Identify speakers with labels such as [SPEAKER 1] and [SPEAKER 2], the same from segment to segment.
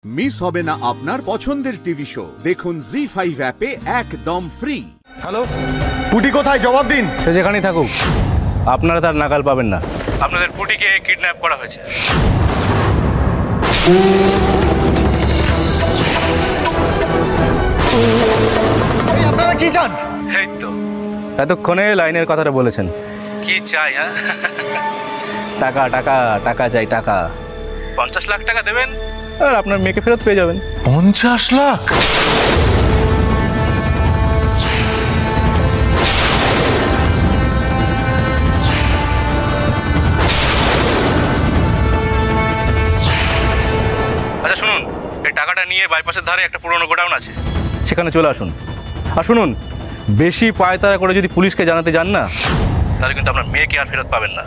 [SPEAKER 1] Miss হবে না আপনার পছন্দের টিভি শো। দেখুন জি5 অ্যাপে একদম ফ্রি।
[SPEAKER 2] হ্যালো, পুটি কোথায়? জবাব দিন।
[SPEAKER 3] সে যেখানেই থাকুক, আপনারা তার নাগাল পাবেন না। আপনাদের পুটিকে কিডন্যাপ করা হয়েছে।
[SPEAKER 2] আপনারা কি চান?
[SPEAKER 3] এই তো এতক্ষণে লাইনের কথাটা বলেছেন। কি চাই? হ্যাঁ, টাকা টাকা টাকা চাই, টাকা। 50 লাখ টাকা দেবেন আর আপনার মেয়েকে ফেরত পেয়ে যাবেন।
[SPEAKER 2] 50 লাখ?
[SPEAKER 3] আচ্ছা শুনুন, এই টাকাটা নিয়ে বাইপাসের ধারে একটা পুরনো গোডাউন আছে, সেখানে চলে আসুন। আর শুনুন, বেশি পায়তারা করে যদি পুলিশকে জানাতে যান না, তাহলে কিন্তু আপনার মেয়েকে আর ফেরত পাবেন না।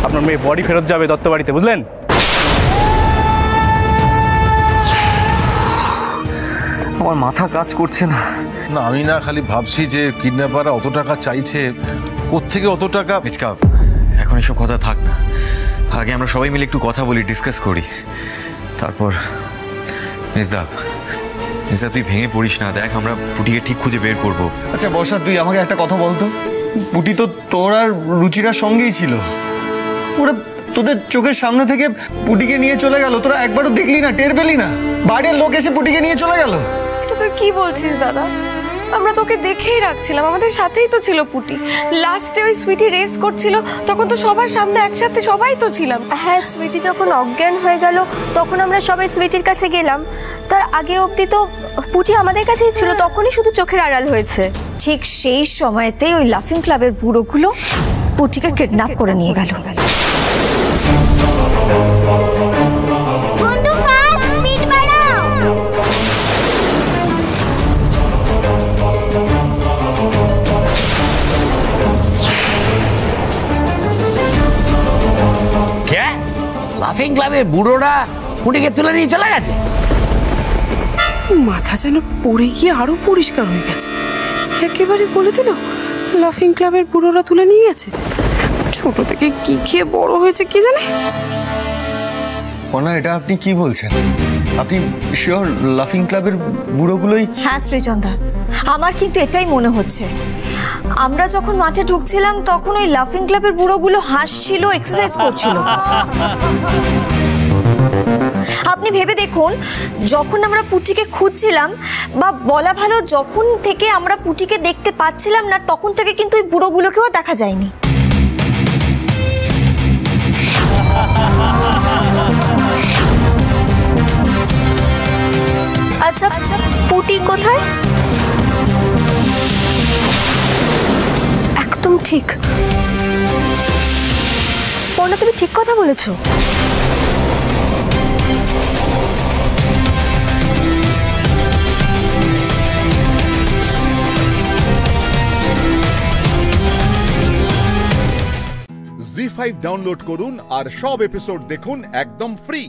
[SPEAKER 3] আপনার মেয়ে বডি ফেরত যাবে দত্ত বাড়িতে, বুঝলেন?
[SPEAKER 2] আমার মাথা কাজ করছে না।
[SPEAKER 4] না, আমি না খালি ভাবছি যে কিডন্যাপাররা অত টাকা চাইছে, কোত্থেকে অত টাকা?
[SPEAKER 5] মিচকা, এখন এসব কথা থাক না। আগে আমরা সবাই মিলে একটু কথা বলি, ডিসকাস করি, তারপর। মিসদা, তুই ভেঙে পড়িস না। দেখ, আমরা পুটিকে ঠিক খুঁজে বের করব।
[SPEAKER 2] আচ্ছা বর্ষা, তুই আমাকে একটা কথা বলতো। পুটি তো তোর আর রুচিরার সঙ্গেই ছিল। ওরা তোদের চোখের সামনে থেকে পুটিকে নিয়ে চলে গেল, তোরা একবারও দেখলি না, টের পেলি না? বাইরের লোক এসে পুটিকে নিয়ে চলে গেল।
[SPEAKER 6] এটা তুই কি বলছিস দাদা? আমরা তোকে দেখেই রাখছিলাম, আমাদের সাথেই তো ছিল পুটি। লাস্টে ওই সুইটি রেস করছিল, তখন তো সবার সামনে একসাথে সবাই তো ছিলাম।
[SPEAKER 7] হ্যাঁ, সুইটি যখন অজ্ঞান হয়ে গেল তখন আমরা সবাই সুইটির কাছে গেলাম। তার আগে অবধি তো পুটি আমাদের কাছেই ছিল, তখনই শুধু চোখের আড়াল হয়েছে।
[SPEAKER 8] ঠিক সেই সময়তেই ওই লাফিং ক্লাবের বুড়োগুলো পুটিকে কিডন্যাপ করে নিয়ে গেল।
[SPEAKER 9] লাফিং ক্লাবের বুড়োরা পুটিকে তুলে নিয়ে চলে গেছে।
[SPEAKER 6] মাথা যেন পড়ে গিয়ে আরো পরিষ্কার হয়ে গেছে। একেবারে বলে দিল লাফিং ক্লাবের বুড়োরা তুলে নিয়ে গেছে। ছোট থেকে কি খেয়ে বড় হয়েছে কি জানে।
[SPEAKER 2] না, এটা আপনি কি বলছেন? আপনি শিওর লাফিং ক্লাবের বুড়োগুলোই?
[SPEAKER 8] হ্যাঁ শ্রীচন্দা, আমার কিন্তু এটাই মনে হচ্ছে। আমরা যখন মাঠে ঢুকছিলাম তখন ওই লাফিং ক্লাবের বুড়োগুলো হাসছিল, এক্সারসাইজ করছিল। আপনি ভেবে দেখুন, যখন আমরা পুটিকে খুঁজছিলাম, বা বলা ভালো যখন থেকে আমরা পুটিকে দেখতে পাচ্ছিলাম না, তখন থেকে কিন্তু ওই বুড়োগুলোকেও দেখা যায়নি। আচ্ছা, পুটি কোথায়?
[SPEAKER 7] একদম ঠিক পর্ণা, তুমি ঠিক কথা বলেছো।
[SPEAKER 1] জি5 ডাউনলোড করুন আর সব এপিসোড দেখুন একদম ফ্রি।